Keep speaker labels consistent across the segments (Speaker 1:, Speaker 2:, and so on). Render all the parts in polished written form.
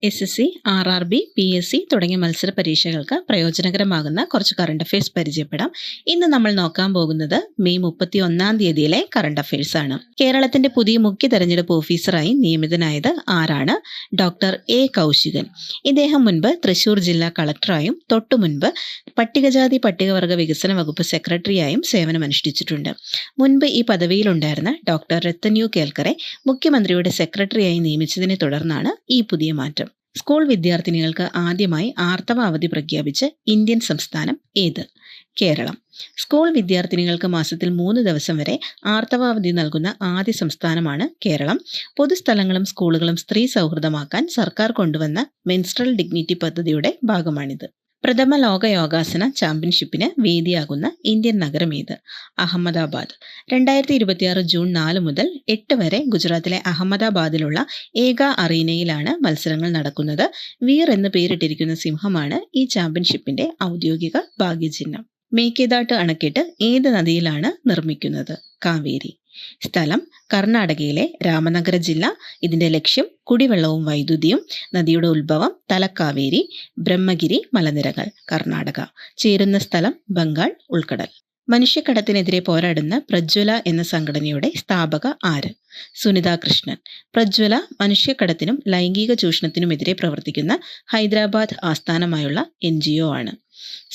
Speaker 1: SSC, RRB, PSC തുടങ്ങിയ മത്സര പരീക്ഷകൾക്ക് പ്രയോജനകരമാകുന്ന കുറച്ച് കറണ്ട് അഫയേഴ്സ് പരിചയപ്പെടാം. ഇന്ന് നമ്മൾ നോക്കാൻ പോകുന്നത് മെയ് 31 കറണ്ട് അഫയേഴ്സ് ആണ്. കേരളത്തിന്റെ പുതിയ മുഖ്യ തെരഞ്ഞെടുപ്പ് ഓഫീസറായി നിയമിതനായത് ആരാണ്? Doctor A. കൗശികൻ. ഇദ്ദേഹം മുൻപ് തൃശൂർ ജില്ലാ കളക്ടറായും തൊട്ടുമുൻപ് പട്ടികജാതി പട്ടികവർഗ വികസന വകുപ്പ് സെക്രട്ടറിയായും സേവനമനുഷ്ഠിച്ചിട്ടുണ്ട്. മുൻപ് ഈ പദവിയിലുണ്ടായിരുന്ന ഡോക്ടർ രത്തന്യു കേൽക്കറെ മുഖ്യമന്ത്രിയുടെ സെക്രട്ടറിയായി നിയമിച്ചതിനെ തുടർന്നാണ് ഈ പുതിയ മാറ്റം. സ്കൂൾ വിദ്യാർത്ഥിനികൾക്ക് ആദ്യമായി ആർത്തവ അവധി പ്രഖ്യാപിച്ച ഇന്ത്യൻ സംസ്ഥാനം ഏത്? കേരളം. സ്കൂൾ വിദ്യാർത്ഥിനികൾക്ക് മാസത്തിൽ 3 ദിവസം വരെ ആർത്തവാവധി നൽകുന്ന ആദ്യ സംസ്ഥാനമാണ് കേരളം. പൊതുസ്ഥലങ്ങളും സ്കൂളുകളും സ്ത്രീ സൗഹൃദമാക്കാൻ സർക്കാർ കൊണ്ടുവന്ന മെൻസ്ട്രൽ ഡിഗ്നിറ്റി പദ്ധതിയുടെ ഭാഗമാണിത്. പ്രഥമ ലോക യോഗാസന ചാമ്പ്യൻഷിപ്പിന് വേദിയാകുന്ന ഇന്ത്യൻ നഗരം ഏത്? അഹമ്മദാബാദ്. 2026 ജൂൺ 4 മുതൽ 8 വരെ ഗുജറാത്തിലെ അഹമ്മദാബാദിലുള്ള ഏക അറീനയിലാണ് മത്സരങ്ങൾ നടക്കുന്നത്. വീർ എന്ന് പേരിട്ടിരിക്കുന്ന സിംഹമാണ് ഈ ചാമ്പ്യൻഷിപ്പിന്റെ ഔദ്യോഗിക ഭാഗ്യചിഹ്നം. മേക്കേദാട്ട് അണക്കെട്ട് ഏത് നദിയിലാണ് നിർമ്മിക്കുന്നത്? കാവേരി. സ്ഥലം കർണാടകയിലെ രാമനഗര ജില്ല. ഇതിന്റെ ലക്ഷ്യം കുടിവെള്ളവും വൈദ്യുതിയും. നദിയുടെ ഉത്ഭവം തലക്കാവേരി. ബ്രഹ്മഗിരി മലനിരകൾ കർണാടക. ചേരുന്ന സ്ഥലം ബംഗാൾ ഉൾക്കടൽ. മനുഷ്യക്കടത്തിനെതിരെ പോരാടുന്ന പ്രജ്വല എന്ന സംഘടനയുടെ സ്ഥാപക ആര്? സുനിത കൃഷ്ണൻ. പ്രജ്വല മനുഷ്യക്കടത്തിനും ലൈംഗിക ചൂഷണത്തിനുമെതിരെ പ്രവർത്തിക്കുന്ന ഹൈദരാബാദ് ആസ്ഥാനമായുള്ള NGO ആണ്.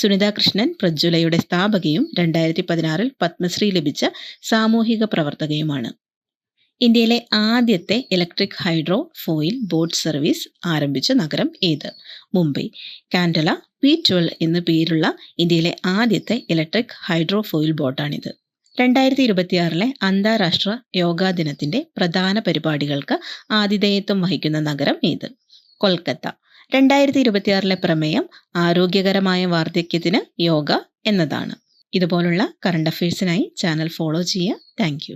Speaker 1: സുനിത കൃഷ്ണൻ പ്രജ്വലയുടെ സ്ഥാപകയും 2016 പത്മശ്രീ ലഭിച്ച സാമൂഹിക പ്രവർത്തകയുമാണ്. ഇന്ത്യയിലെ ആദ്യത്തെ electric hydro foil boat service ആരംഭിച്ച നഗരം ഏത്? മുംബൈ. കാൻഡല P12 എന്നു പേരുള്ള ഇന്ത്യയിലെ ആദ്യത്തെ ഇലക്ട്രിക് ഹൈഡ്രോ ഫോയിൽ ബോട്ടാണിത്. 2026 അന്താരാഷ്ട്ര യോഗാ ദിനത്തിന്റെ പ്രധാന പരിപാടികൾക്ക് ആതിഥേയത്വം വഹിക്കുന്ന നഗരം ഏത്? കൊൽക്കത്ത. 2026 പ്രമേയം ആരോഗ്യകരമായ വാർദ്ധക്യത്തിന് യോഗ എന്നതാണ്. ഇതുപോലുള്ള കറണ്ട് അഫയേഴ്സിനായി ചാനൽ ഫോളോ ചെയ്യുക. താങ്ക്